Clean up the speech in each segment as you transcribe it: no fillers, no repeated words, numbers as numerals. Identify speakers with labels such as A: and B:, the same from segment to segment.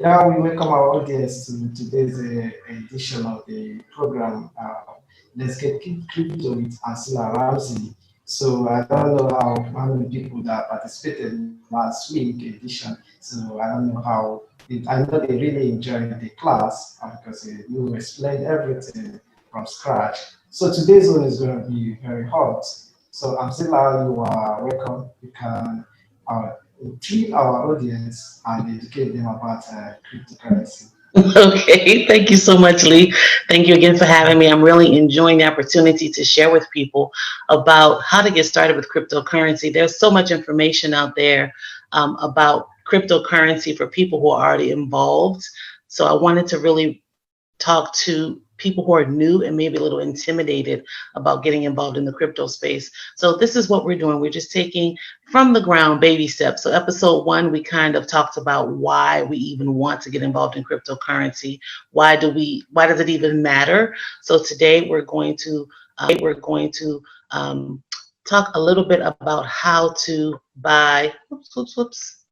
A: Yeah, we welcome our audience to today's edition of the program. Let's get crypto with Ansylla Ramsey. So I don't know how many people that participated last week edition. So I don't know how. I know they really enjoyed the class because you explained everything from scratch. So today's one is going to be very hot. So Ansylla, you are welcome. You can uh, treat our audience and educate them about cryptocurrency.
B: Okay, thank you so much, Lee. Thank you again for having me. I'm really enjoying the opportunity to share with people about how to get started with cryptocurrency. There's so much information out there about cryptocurrency for people who are already involved. So I wanted to really talk to people who are new and maybe a little intimidated about getting involved in the crypto space. So this is what we're doing. We're just taking from the ground baby steps. So episode 1, we kind of talked about why we even want to get involved in cryptocurrency. Why does it even matter? So today we're going to talk a little bit about how to buy whoops,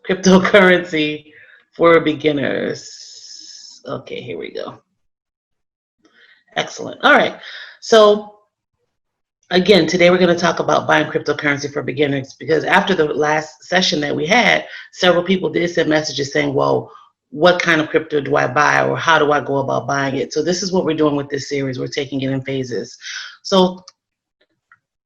B: cryptocurrency for beginners. Okay, here we go. Excellent. All right. So again, today we're going to talk about buying cryptocurrency for beginners because after the last session that we had, several people did send messages saying, well, what kind of crypto do I buy or how do I go about buying it? So this is what we're doing with this series. We're taking it in phases. So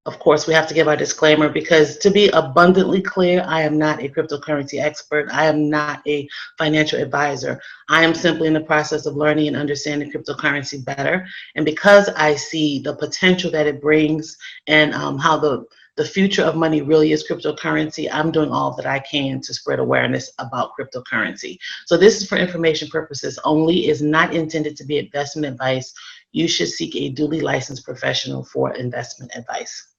B: of course, we have to give our disclaimer because to be abundantly clear, I am not a cryptocurrency expert. I am not a financial advisor. I am simply in the process of learning and understanding cryptocurrency better. And because I see the potential that it brings and how the future of money really is cryptocurrency, I'm doing all that I can to spread awareness about cryptocurrency. So this is for information purposes only, is not intended to be investment advice. You should seek a duly licensed professional for investment advice.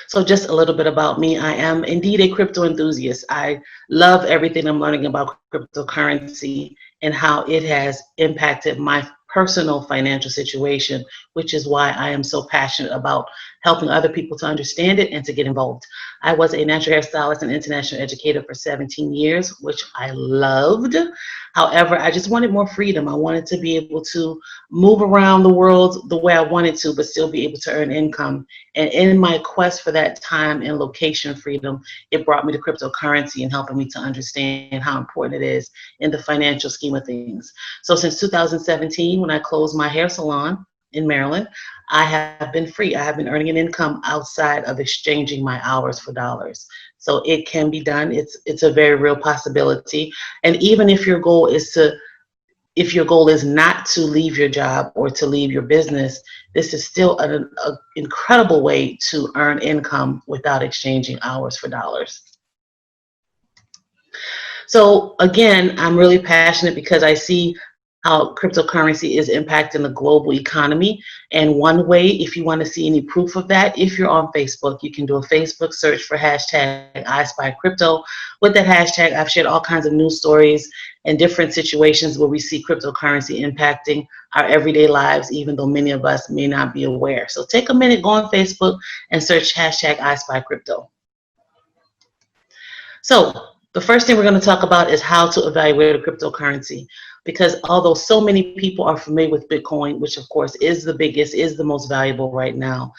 B: So just a little bit about me. I am indeed a crypto enthusiast. I love everything I'm learning about cryptocurrency and how it has impacted my personal financial situation, which is why I am so passionate about helping other people to understand it and to get involved. I was a natural hairstylist and international educator for 17 years, which I loved. However, I just wanted more freedom. I wanted to be able to move around the world the way I wanted to, but still be able to earn income. And in my quest for that time and location freedom, it brought me to cryptocurrency and helping me to understand how important it is in the financial scheme of things. So since 2017, when I closed my hair salon in Maryland, I have been free. I have been earning an income outside of exchanging my hours for dollars. So it can be done. It's a very real possibility. And even if your goal is not to leave your job or to leave your business, this is still an incredible way to earn income without exchanging hours for dollars. So again, I'm really passionate because I see how cryptocurrency is impacting the global economy. And one way, if you want to see any proof of that, if you're on Facebook, you can do a Facebook search for hashtag #ISpyCrypto. With that hashtag, I've shared all kinds of news stories and different situations where we see cryptocurrency impacting our everyday lives, even though many of us may not be aware. So take a minute, go on Facebook and search hashtag #ISpyCrypto. So the first thing we're going to talk about is how to evaluate a cryptocurrency. Because although so many people are familiar with Bitcoin, which of course is the biggest, is the most valuable right now,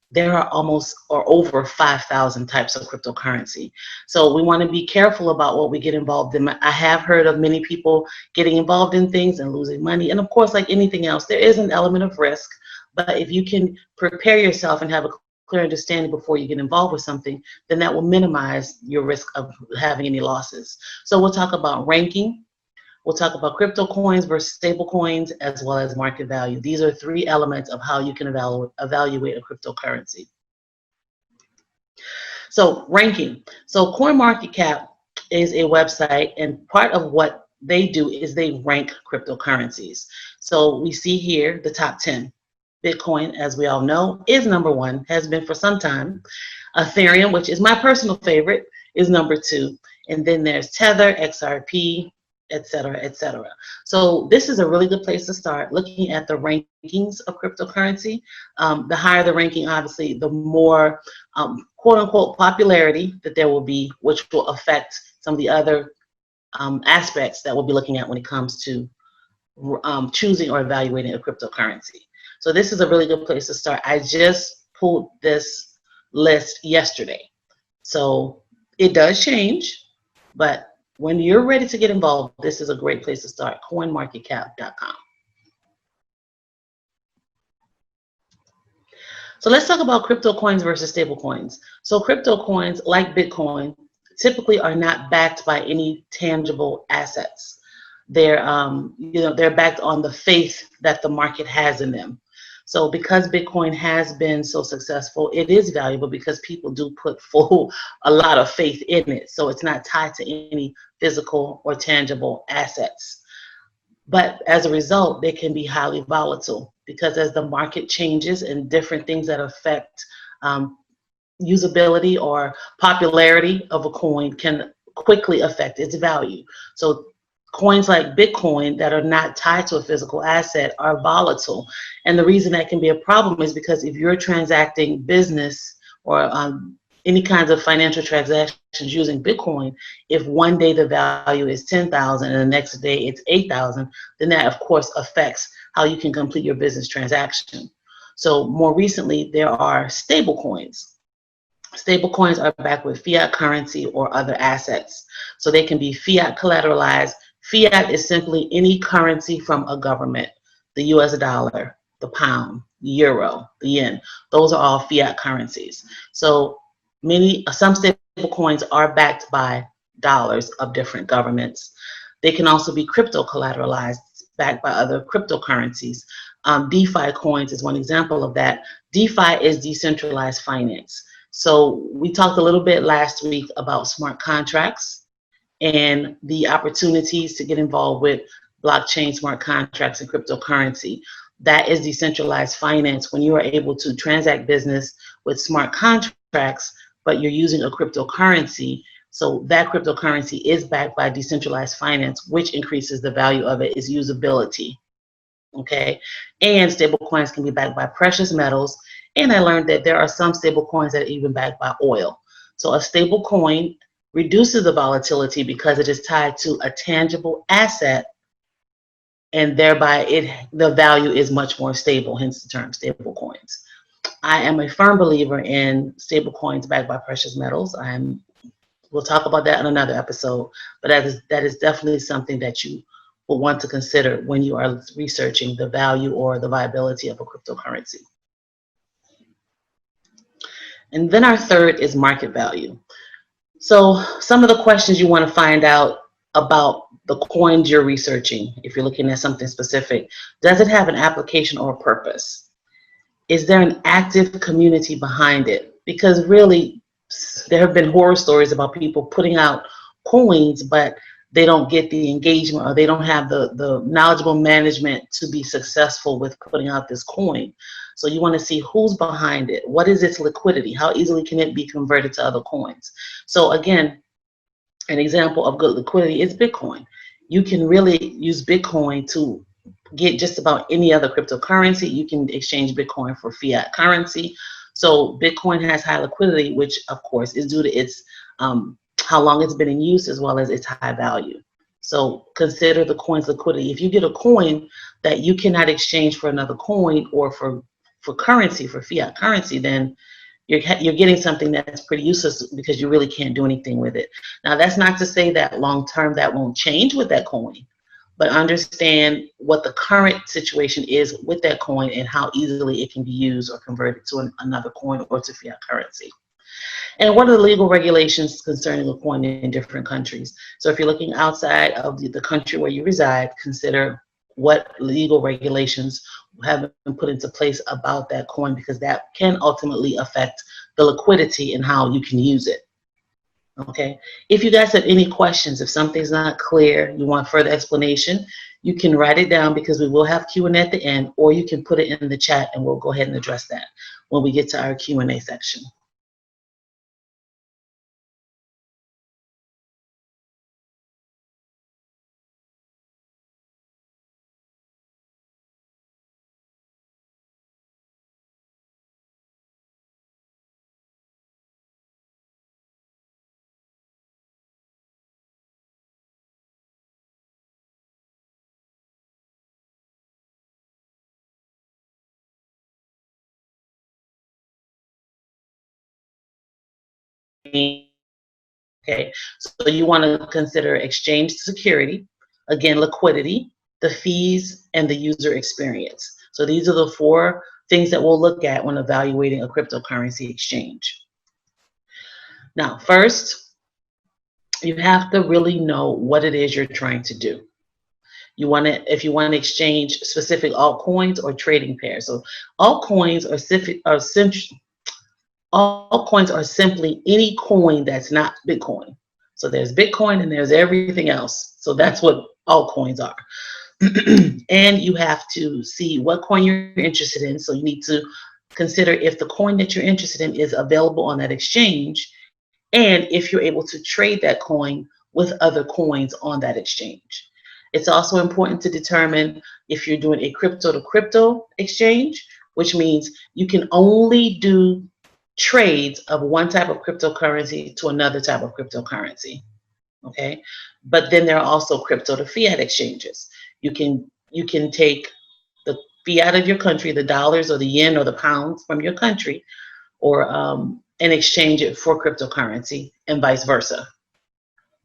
B: there are almost or over 5,000 types of cryptocurrency. So we want to be careful about what we get involved in. I have heard of many people getting involved in things and losing money. And of course, like anything else, there is an element of risk. But if you can prepare yourself and have a clear understanding before you get involved with something, then that will minimize your risk of having any losses. So we'll talk about ranking. We'll talk about crypto coins versus stable coins, as well as market value. These are 3 elements of how you can evaluate a cryptocurrency. So ranking. So CoinMarketCap is a website, and part of what they do is they rank cryptocurrencies. So we see here the top 10. Bitcoin, as we all know, is number 1, has been for some time. Ethereum, which is my personal favorite, is number 2. And then there's Tether, XRP, etc., etc. So this is a really good place to start looking at the rankings of cryptocurrency. The higher the ranking, obviously, the more quote unquote popularity that there will be, which will affect some of the other aspects that we'll be looking at when it comes to choosing or evaluating a cryptocurrency. So this is a really good place to start. I just pulled this list yesterday. So it does change, but when you're ready to get involved, this is a great place to start, coinmarketcap.com. So let's talk about crypto coins versus stable coins. So crypto coins, like Bitcoin, typically are not backed by any tangible assets. They're, they're backed on the faith that the market has in them. So because Bitcoin has been so successful, it is valuable because people do put a lot of faith in it. So it's not tied to any physical or tangible assets. But as a result, they can be highly volatile because as the market changes and different things that affect usability or popularity of a coin can quickly affect its value. So coins like Bitcoin that are not tied to a physical asset are volatile. And the reason that can be a problem is because if you're transacting business or any kinds of financial transactions using Bitcoin, if one day the value is 10,000 and the next day it's 8,000, then that of course affects how you can complete your business transaction. So more recently, there are stable coins. Stable coins are backed with fiat currency or other assets. So they can be fiat collateralized. Fiat is simply any currency from a government, the US dollar, the pound, the euro, the yen. Those are all fiat currencies. So some stable coins are backed by dollars of different governments. They can also be crypto collateralized, backed by other cryptocurrencies. DeFi coins is one example of that. DeFi is decentralized finance. So we talked a little bit last week about smart contracts and the opportunities to get involved with blockchain smart contracts and cryptocurrency. That is decentralized finance when you are able to transact business with smart contracts, but you're using a cryptocurrency. So that cryptocurrency is backed by decentralized finance, which increases the value of it, is usability. Okay, and stable coins can be backed by precious metals. And I learned that there are some stable coins that are even backed by oil. So a stable coin reduces the volatility because it is tied to a tangible asset, and thereby the value is much more stable, hence the term stable coins. I am a firm believer in stable coins backed by precious metals. We'll talk about that in another episode, but that is definitely something that you will want to consider when you are researching the value or the viability of a cryptocurrency. And then our third is market value. So some of the questions you want to find out about the coins you're researching, if you're looking at something specific, does it have an application or a purpose? Is there an active community behind it? Because really, there have been horror stories about people putting out coins, but they don't get the engagement or they don't have the knowledgeable management to be successful with putting out this coin. So you want to see who's behind it. What is its liquidity? How easily can it be converted to other coins? So again, an example of good liquidity is Bitcoin. You can really use Bitcoin to get just about any other cryptocurrency. You can exchange Bitcoin for fiat currency. So Bitcoin has high liquidity, which of course is due to its how long it's been in use as well as its high value. So consider the coin's liquidity. If you get a coin that you cannot exchange for another coin or for currency, for fiat currency, then you're getting something that's pretty useless because you really can't do anything with it. Now, that's not to say that long term that won't change with that coin, but understand what the current situation is with that coin and how easily it can be used or converted to another coin or to fiat currency. And what are the legal regulations concerning a coin in different countries? So if you're looking outside of the country where you reside, consider what legal regulations have been put into place about that coin, because that can ultimately affect the liquidity and how you can use it. Okay. If you guys have any questions, if something's not clear, you want further explanation, you can write it down because we will have Q&A at the end, or you can put it in the chat and we'll go ahead and address that when we get to our Q&A section. Okay, so you want to consider exchange security, again, liquidity, the fees, and the user experience. So these are the 4 things that we'll look at when evaluating a cryptocurrency exchange. Now, first, you have to really know what it is you're trying to do. You want to, if you want to exchange specific altcoins or trading pairs. So altcoins are simply any coin that's not Bitcoin. So there's Bitcoin and there's everything else. So that's what altcoins are. And you have to see what coin you're interested in. So you need to consider if the coin that you're interested in is available on that exchange, and if you're able to trade that coin with other coins on that exchange. It's also important to determine if you're doing a crypto to crypto exchange, which means you can only do trades of one type of cryptocurrency to another type of cryptocurrency. Okay, but then there are also crypto to fiat exchanges. You can take the fiat of your country, the dollars or the yen or the pounds from your country, or and exchange it for cryptocurrency, and vice versa.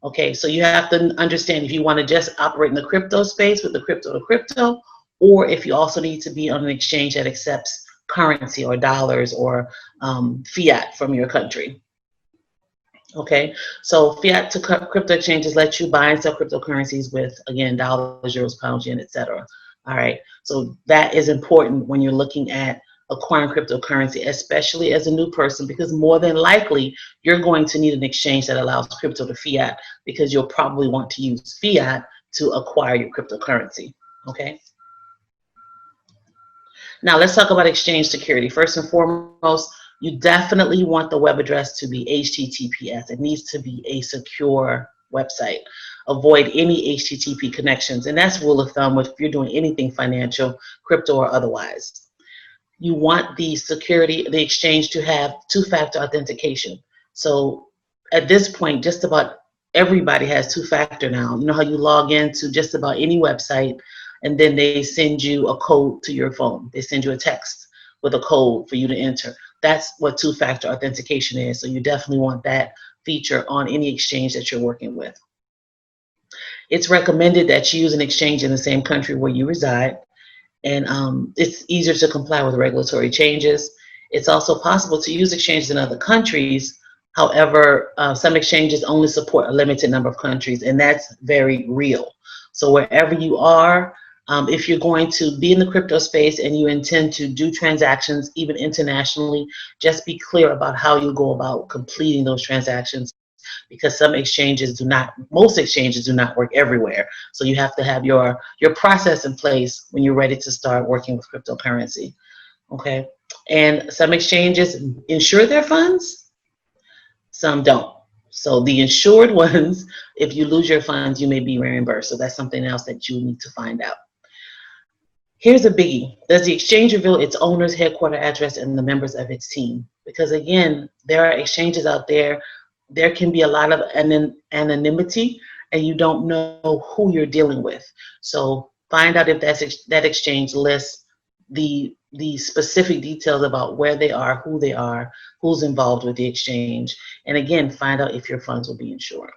B: Okay, so you have to understand if you want to just operate in the crypto space with the crypto to crypto, or if you also need to be on an exchange that accepts currency or dollars or fiat from your country. Okay, so fiat to crypto exchanges let you buy and sell cryptocurrencies with, again, dollars, euros, pounds, yen, etc. All right, so that is important when you're looking at acquiring cryptocurrency, especially as a new person, because more than likely you're going to need an exchange that allows crypto to fiat, because you'll probably want to use fiat to acquire your cryptocurrency. Okay. Now let's talk about exchange security. First and foremost, you definitely want the web address to be HTTPS. It needs to be a secure website. Avoid any HTTP connections, and that's rule of thumb if you're doing anything financial, crypto or otherwise. You want the exchange to have 2-factor authentication. So at this point, just about everybody has 2-factor now. You know how you log into just about any website, and then they send you a code to your phone. They send you a text with a code for you to enter. That's what 2-factor authentication is. So you definitely want that feature on any exchange that you're working with. It's recommended that you use an exchange in the same country where you reside, and it's easier to comply with regulatory changes. It's also possible to use exchanges in other countries. However, some exchanges only support a limited number of countries, and that's very real. So wherever you are, if you're going to be in the crypto space and you intend to do transactions, even internationally, just be clear about how you go about completing those transactions, because most exchanges do not work everywhere. So you have to have your process in place when you're ready to start working with cryptocurrency. Okay, and some exchanges insure their funds, some don't. So the insured ones, if you lose your funds, you may be reimbursed. So that's something else that you need to find out. Here's a biggie. Does the exchange reveal its owner's headquarter address and the members of its team? Because again, there are exchanges out there. There can be a lot of anonymity, and you don't know who you're dealing with. So find out if that exchange lists the specific details about where they are, who's involved with the exchange, and again, find out if your funds will be insured.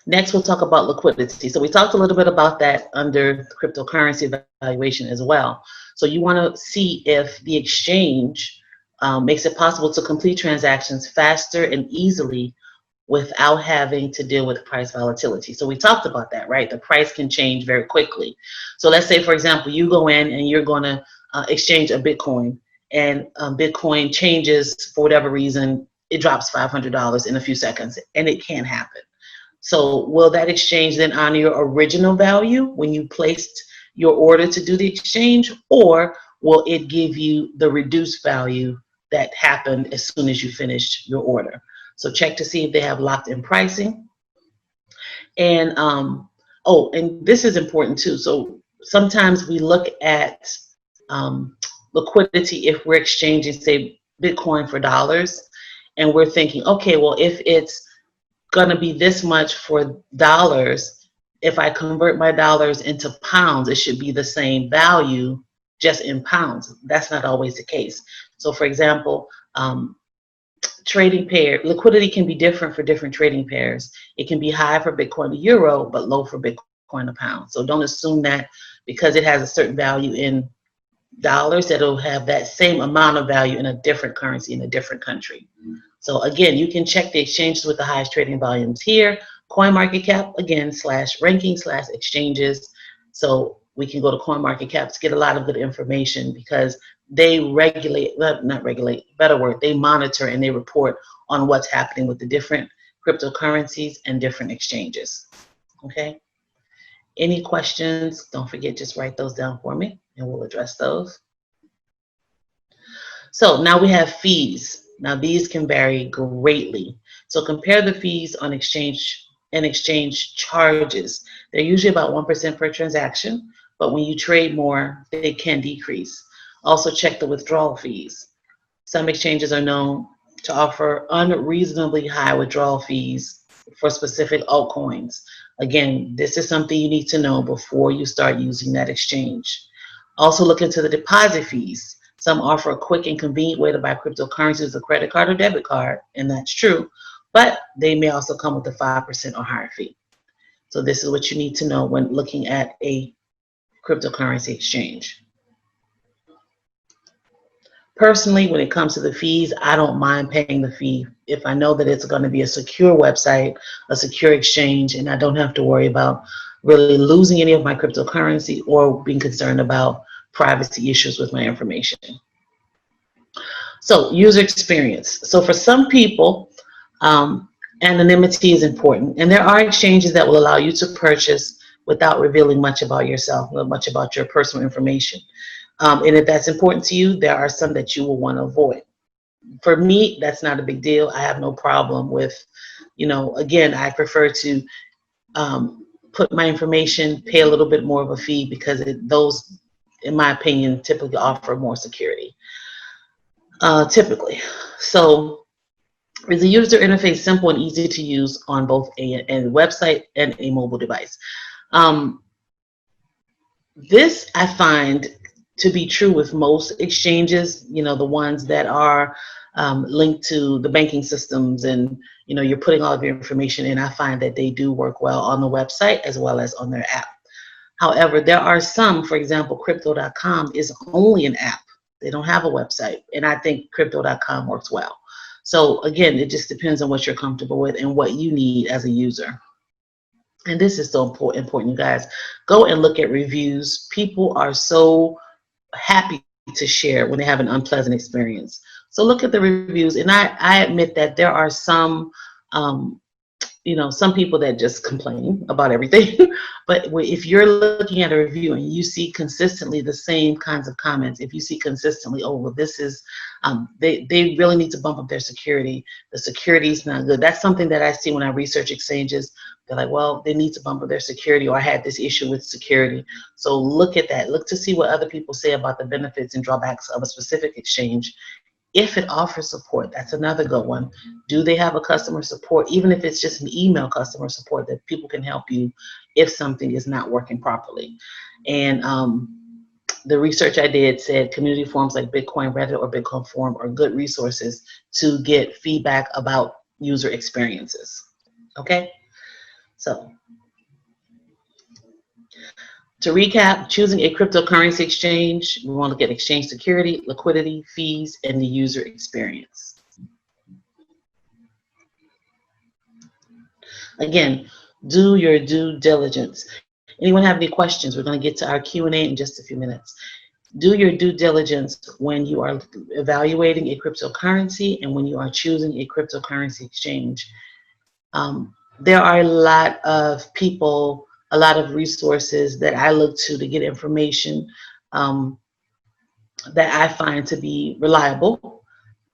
B: Next, we'll talk about liquidity. So we talked a little bit about that under cryptocurrency evaluation as well. So you want to see if the exchange makes it possible to complete transactions faster and easily without having to deal with price volatility. So we talked about that, right? The price can change very quickly. So let's say, for example, you go in and you're going to exchange a Bitcoin, and Bitcoin changes for whatever reason. It drops $500 in a few seconds, and it can't happen. So will that exchange then honor your original value when you placed your order to do the exchange, or will it give you the reduced value that happened as soon as you finished your order? So check to see if they have locked in pricing. And and this is important too. So sometimes we look at liquidity if we're exchanging, say, Bitcoin for dollars, and we're thinking, okay, well, if it's gonna be this much for dollars, if I convert my dollars into pounds, it should be the same value just in pounds. That's not always the case. So for example, Trading pair liquidity can be different for different trading pairs. It can be high for Bitcoin to euro, but low for Bitcoin to pound. So don't assume that because it has a certain value in dollars that it'll have that same amount of value in a different currency in a different country. So again, you can check the exchanges with the highest trading volumes here. CoinMarketCap, again, /ranking/exchanges. So we can go to CoinMarketCap to get a lot of good information because they regulate, not regulate, better word, they monitor and they report on what's happening with the different cryptocurrencies and different exchanges. Okay? Any questions? Don't forget, just write those down for me and we'll address those. So now we have fees. Now these can vary greatly. So compare the fees on exchange and exchange charges. They're usually about 1% per transaction, but when you trade more, they can decrease. Also check the withdrawal fees. Some exchanges are known to offer unreasonably high withdrawal fees for specific altcoins. Again, this is something you need to know before you start using that exchange. Also look into the deposit fees. Some offer a quick and convenient way to buy cryptocurrencies with a credit card or debit card, and that's true, but they may also come with a 5% or higher fee. So this is what you need to know when looking at a cryptocurrency exchange. Personally, when it comes to the fees, I don't mind paying the fee if I know that it's going to be a secure website, a secure exchange, and I don't have to worry about really losing any of my cryptocurrency or being concerned about privacy issues with my information. So user experience. So for some people, anonymity is important, and there are exchanges that will allow you to purchase without revealing much about yourself, much about your personal information. And if that's important to you, there are some that you will want to avoid. For me, that's not a big deal. I have no problem with, again, I prefer to put my information, pay a little bit more of a fee because those, in my opinion, typically offer more security. Typically. So is the user interface simple and easy to use on both a website and a mobile device? This I find to be true with most exchanges, the ones that are linked to the banking systems and, you're putting all of your information in. I find that they do work well on the website as well as on their app. However, there are some, for example, Crypto.com is only an app. They don't have a website, and I think Crypto.com works well. So again, it just depends on what you're comfortable with and what you need as a user. And this is so important, you guys. Go and look at reviews. People are so happy to share when they have an unpleasant experience. So look at the reviews, and I admit that there are some some people that just complain about everything. But if you're looking at a review and you see consistently the same kinds of comments, if you see consistently, oh, well, this is, they really need to bump up their security. The security is not good. That's something that I see when I research exchanges. They're like, well, they need to bump up their security, or I had this issue with security. So look at that. Look to see what other people say about the benefits and drawbacks of a specific exchange. If it offers support, that's another good one. Do they have a customer support, even if it's just an email customer support that people can help you if something is not working properly? And the research I did said community forums like Bitcoin Reddit or Bitcoin Forum are good resources to get feedback about user experiences. Okay? So, to recap, choosing a cryptocurrency exchange, we want to look at exchange security, liquidity, fees, and the user experience. Again, do your due diligence. Anyone have any questions? We're going to get to our Q&A in just a few minutes. Do your due diligence when you are evaluating a cryptocurrency and when you are choosing a cryptocurrency exchange. There are a lot of people, a lot of resources that I look to get information that I find to be reliable.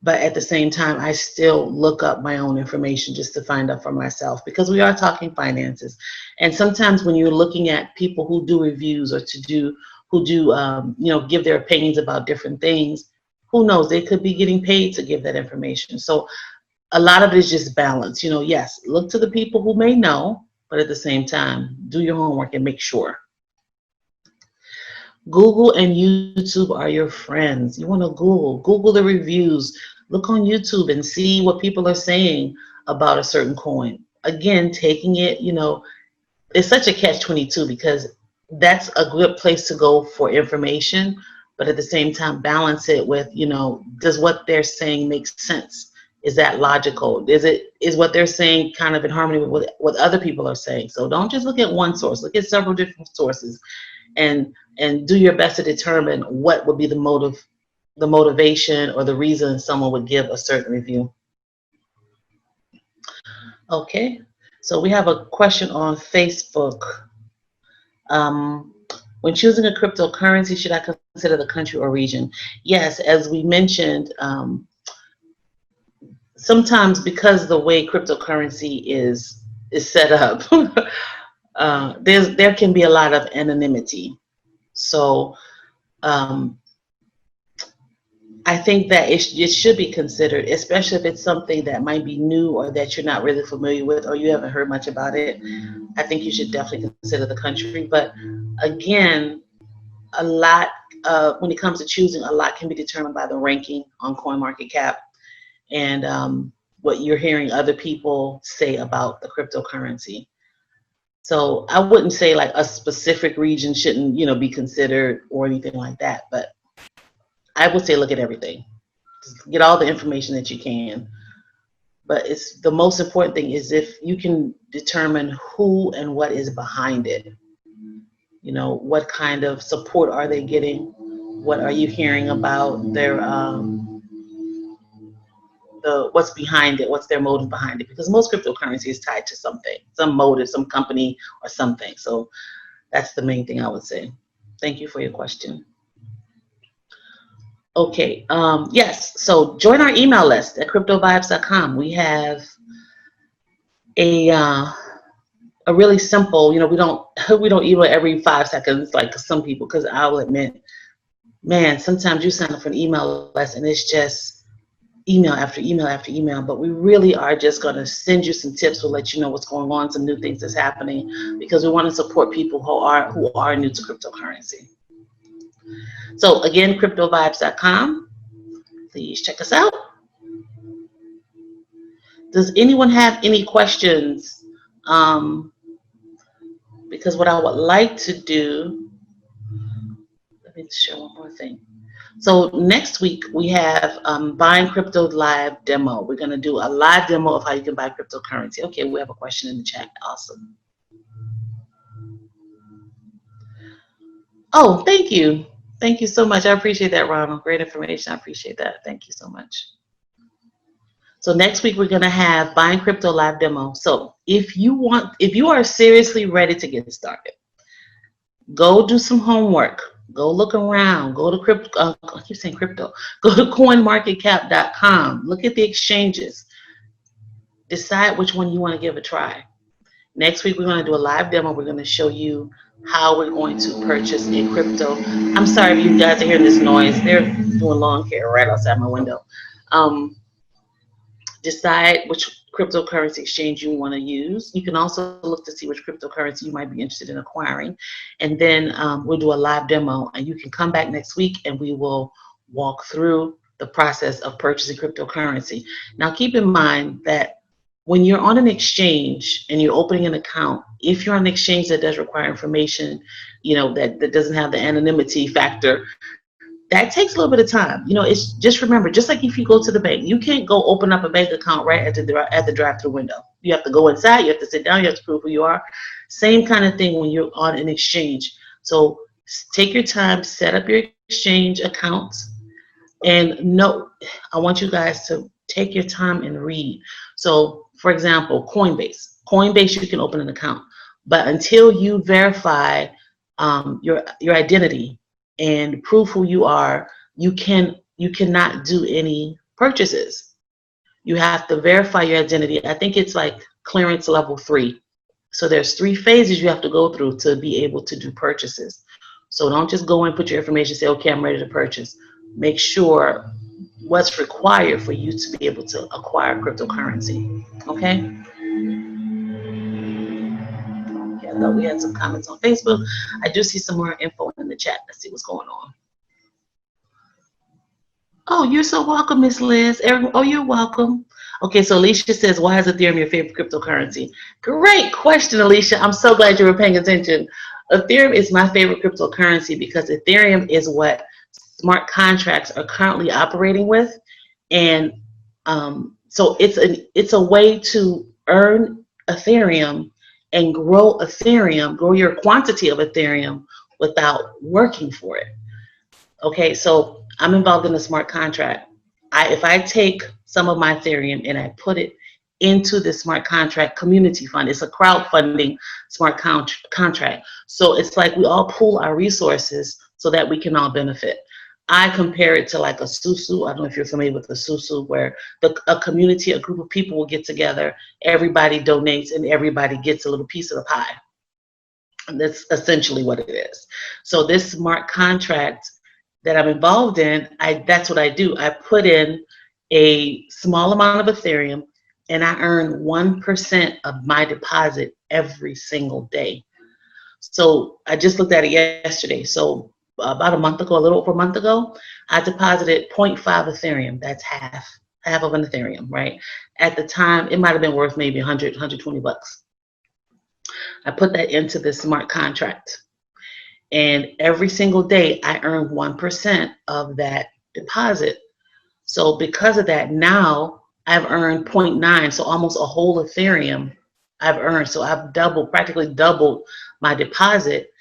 B: But at the same time, I still look up my own information just to find out for myself, because we are talking finances. And sometimes when you're looking at people who do reviews or who give their opinions about different things, who knows, they could be getting paid to give that information. So a lot of it is just balance. Yes, look to the people who may know, but at the same time, do your homework and make sure. Google and YouTube are your friends. You want to Google the reviews. Look on YouTube and see what people are saying about a certain coin. Again, taking it, it's such a catch-22 because that's a good place to go for information, but at the same time, balance it with, does what they're saying make sense? Is that logical? Is what they're saying kind of in harmony with what other people are saying? So don't just look at one source. Look at several different sources, and do your best to determine what would be the motivation or the reason someone would give a certain review. Okay, so we have a question on Facebook. When choosing a cryptocurrency, should I consider the country or region? Yes, as we mentioned, sometimes because the way cryptocurrency is set up, there can be a lot of anonymity. So I think that it should be considered, especially if it's something that might be new or that you're not really familiar with or you haven't heard much about it. I think you should definitely consider the country. But again, a lot, when it comes to choosing, a lot can be determined by the ranking on CoinMarketCap and what you're hearing other people say about the cryptocurrency. So I wouldn't say like a specific region shouldn't, be considered or anything like that. But I would say look at everything. Just get all the information that you can. But it's the most important thing is if you can determine who and what is behind it. What kind of support are they getting? What are you hearing about their what's behind it? What's their motive behind it? Because most cryptocurrency is tied to something, some motive, some company or something. So that's the main thing I would say. Thank you for your question. Okay, yes, so join our email list at cryptovibes.com. We have a really simple, we don't email every 5 seconds like some people, because I'll admit, man, sometimes you sign up for an email list and it's just email after email after email, but we really are just going to send you some tips. We'll let you know what's going on, some new things that's happening, because we want to support people who are new to cryptocurrency. So again, cryptovibes.com. Please check us out. Does anyone have any questions? Because what I would like to do, let me share one more thing. So next week we have Buying Crypto Live demo. We're going to do a live demo of how you can buy cryptocurrency. Okay, we have a question in the chat. Awesome. Oh, thank you. Thank you so much. I appreciate that, Ronald. Great information. I appreciate that. Thank you so much. So next week we're going to have Buying Crypto Live demo. So if you are seriously ready to get started, go do some homework. Go look around. Go to crypto. I keep saying crypto. Go to CoinMarketCap.com. Look at the exchanges. Decide which one you want to give a try. Next week we're going to do a live demo. We're going to show you how we're going to purchase a crypto. I'm sorry if you guys are hearing this noise. They're doing lawn care right outside my window. Decide which cryptocurrency exchange you want to use. You can also look to see which cryptocurrency you might be interested in acquiring. And then we'll do a live demo, and you can come back next week and we will walk through the process of purchasing cryptocurrency. Now keep in mind that when you're on an exchange and you're opening an account, if you're on an exchange that does require information, that doesn't have the anonymity factor, that takes a little bit of time. It's just remember, just like if you go to the bank, you can't go open up a bank account right at the drive-through window. You have to go inside, you have to sit down, you have to prove who you are. Same kind of thing when you're on an exchange. So take your time, set up your exchange accounts, and I want you guys to take your time and read. So for example, Coinbase, you can open an account, but until you verify your identity and prove who you are, you cannot do any purchases. You have to verify your identity. I think it's like clearance level 3. So there's 3 phases you have to go through to be able to do purchases. So don't just go and put your information and say, okay, I'm ready to purchase. Make sure what's required for you to be able to acquire cryptocurrency. Okay? Yeah, I thought we had some comments on Facebook. I do see some more info in the chat. Let's see what's going on. Oh, you're so welcome, Miss Liz. Oh, you're welcome. Okay, so Alicia says, why is Ethereum your favorite cryptocurrency? Great question, Alicia. I'm so glad you were paying attention. Ethereum is my favorite cryptocurrency because Ethereum is what smart contracts are currently operating with. And so it's a way to earn Ethereum and grow your quantity of Ethereum without working for it. Okay, so I'm involved in a smart contract. If I take some of my Ethereum and I put it into the smart contract community fund, it's a crowdfunding smart contract. So it's like we all pool our resources so that we can all benefit. I compare it to like a susu. I don't know if you're familiar with the susu, where a community, a group of people will get together, everybody donates, and everybody gets a little piece of the pie. And that's essentially what it is. So this smart contract that I'm involved in, that's what I do. I put in a small amount of Ethereum and I earn 1% of my deposit every single day. So I just looked at it yesterday. So about a month ago, a little over a month ago, I deposited 0.5 Ethereum. That's half of an Ethereum, right? At the time, it might have been worth maybe 100, 120 bucks. I put that into this smart contract. And every single day, I earn 1% of that deposit. So because of that, now I've earned 0.9, so almost a whole Ethereum I've earned. So I've practically doubled my deposit,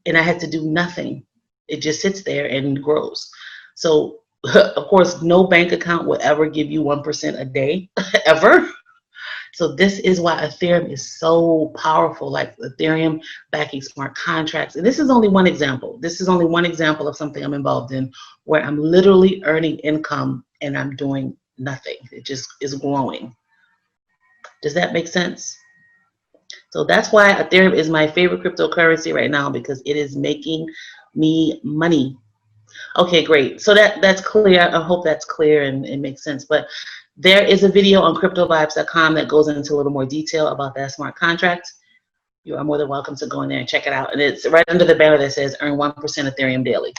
B: and I had to do nothing. It just sits there and grows. So of course, no bank account will ever give you 1% a day, ever. So this is why Ethereum is so powerful, like Ethereum backing smart contracts. And this is only one example. This is only one example of something I'm involved in where I'm literally earning income and I'm doing nothing. It just is growing. Does that make sense? So that's why Ethereum is my favorite cryptocurrency right now, because it is making me money. Okay, great. So that's clear. I hope that's clear and it makes sense. But there is a video on cryptovibes.com that goes into a little more detail about that smart contract. You are more than welcome to go in there and check it out. And it's right under the banner that says earn 1% Ethereum daily.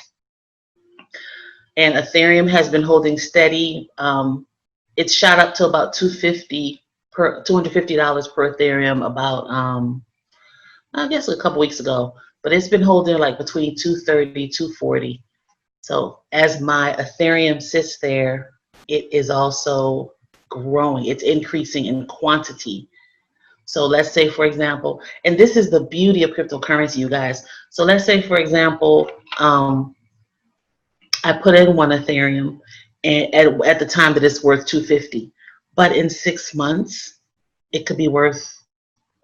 B: And Ethereum has been holding steady. It's shot up to about $250 per Ethereum about, I guess a couple weeks ago. But it's been holding like between 230, 240. So as my Ethereum sits there, it is also growing. It's increasing in quantity. So let's say, for example, and this is the beauty of cryptocurrency, you guys. So let's say, for example, I put in one Ethereum and at the time that it's worth 250, but in 6 months, it could be worth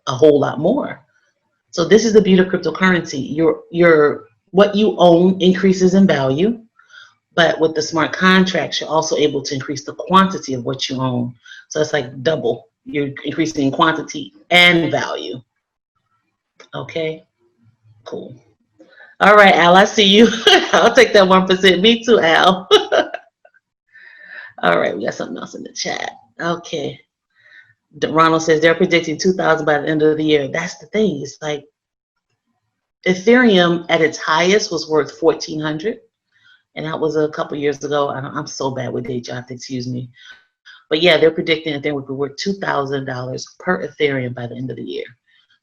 B: a whole lot more. So this is the beauty of cryptocurrency. Your what you own increases in value. But with the smart contracts, you're also able to increase the quantity of what you own. So it's like double. You're increasing quantity and value. Okay, cool. All right, Al, I see you. I'll take that 1%. Me too, Al. All right, we got something else in the chat. Okay. Ronald says they're predicting 2,000 by the end of the year. That's the thing. It's like Ethereum at its highest was worth 1,400. And that was a couple years ago. I'm so bad with dates, y'all have to excuse me. But yeah, they're predicting that they would be worth $2,000 per Ethereum by the end of the year.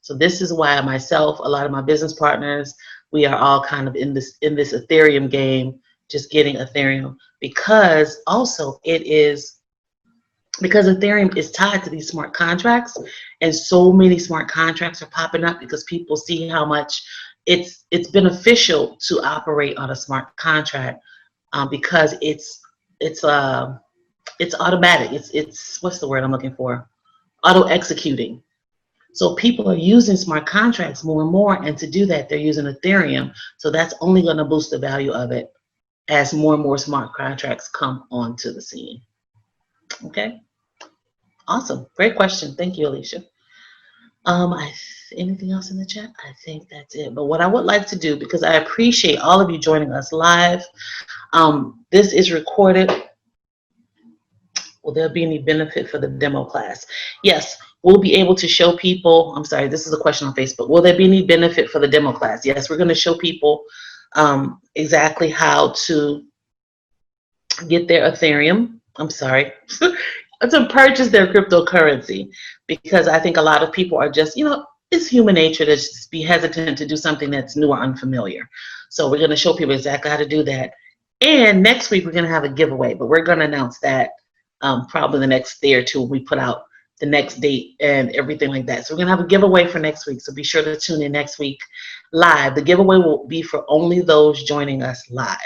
B: So this is why myself, a lot of my business partners, we are all kind of in this Ethereum game, just getting Ethereum, because also because Ethereum is tied to these smart contracts, and so many smart contracts are popping up because people see how much it's beneficial to operate on a smart contract, because it's automatic. It's what's the word I'm looking for? Auto executing. So people are using smart contracts more and more, and to do that, they're using Ethereum. So that's only going to boost the value of it as more and more smart contracts come onto the scene. Okay. Awesome. Great question. Thank you, Alicia. Anything else in the chat? I think that's it. But what I would like to do, because I appreciate all of you joining us live, this is recorded. Will there be any benefit for the demo class? Yes, we'll be able to show people. I'm sorry, this is a question on Facebook. Will there be any benefit for the demo class? Yes, we're going to show people exactly how to get their Ethereum. I'm sorry. To purchase their cryptocurrency, because I think a lot of people are just, it's human nature to just be hesitant to do something that's new or unfamiliar. So we're going to show people exactly how to do that. And next week we're going to have a giveaway, but we're going to announce that probably the next day or two when we put out the next date and everything like that. So we're going to have a giveaway for next week. So be sure to tune in next week live. The giveaway will be for only those joining us live.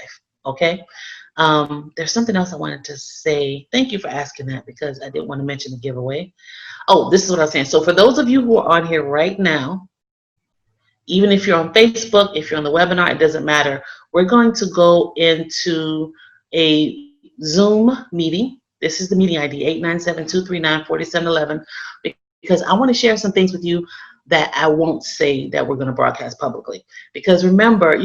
B: Okay. There's something else I wanted to say. Thank you for asking that, because I didn't want to mention the giveaway. Oh, this is what I was saying. So for those of you who are on here right now, even if you're on Facebook, if you're on the webinar, it doesn't matter. We're going to go into a Zoom meeting. This is the meeting ID, 897-239-4711, because I want to share some things with you that I won't say that we're going to broadcast publicly. Because remember,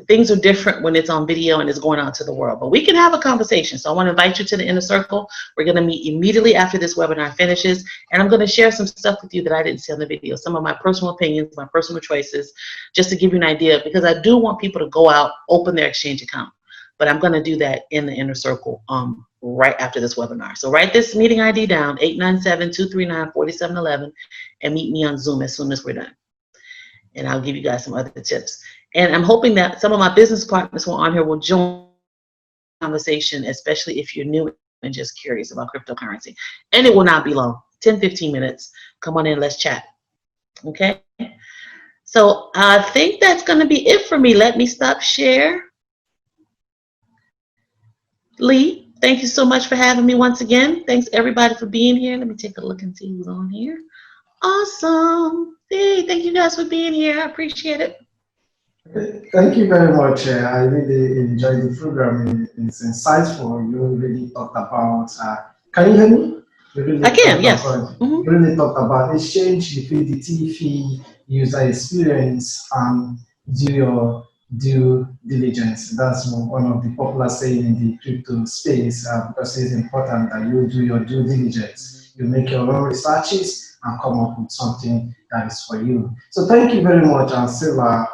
B: things are different when it's on video and it's going out to the world. But we can have a conversation. So I want to invite you to the inner circle. We're going to meet immediately after this webinar finishes. And I'm going to share some stuff with you that I didn't see on the video. Some of my personal opinions, my personal choices, just to give you an idea. Because I do want people to go out, open their exchange account. But I'm going to do that in the inner circle right after this webinar. So write this meeting ID down, 897-239-4711, and meet me on Zoom as soon as we're done. And I'll give you guys some other tips. And I'm hoping that some of my business partners who are on here will join the conversation, especially if you're new and just curious about cryptocurrency. And it will not be long, 10-15 minutes. Come on in, let's chat. Okay? So I think that's going to be it for me. Let me stop share. Lee, thank you so much for having me once again. Thanks everybody for being here. Let me take a look and see who's on here. Awesome. Hey, thank you guys for being here. I appreciate it.
A: Thank you very much. I really enjoyed the program. It's insightful. You really talked about, can you hear me?
B: I can, yes.
A: You really talked about exchange, liquidity, fee, user experience, and do your due diligence. That's one of the popular saying in the crypto space, because it's important that you do your due diligence. You make your own researches and come up with something that is for you. So thank you very much, Ansylla.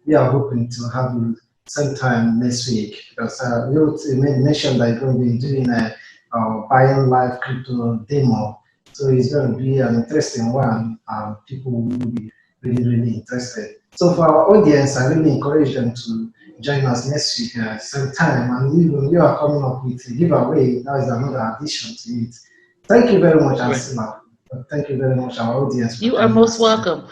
A: We are hoping to have you sometime next week, because you mentioned that you're going to be doing a buying live crypto demo. So it's going to be an interesting one. People will be really, really interested. So for our audience, I really encourage them to join us next week same time. And even you are coming up with a giveaway, that is another addition to it. Thank you very much, Ansylla. Thank you very much, our audience.
B: You are most welcome.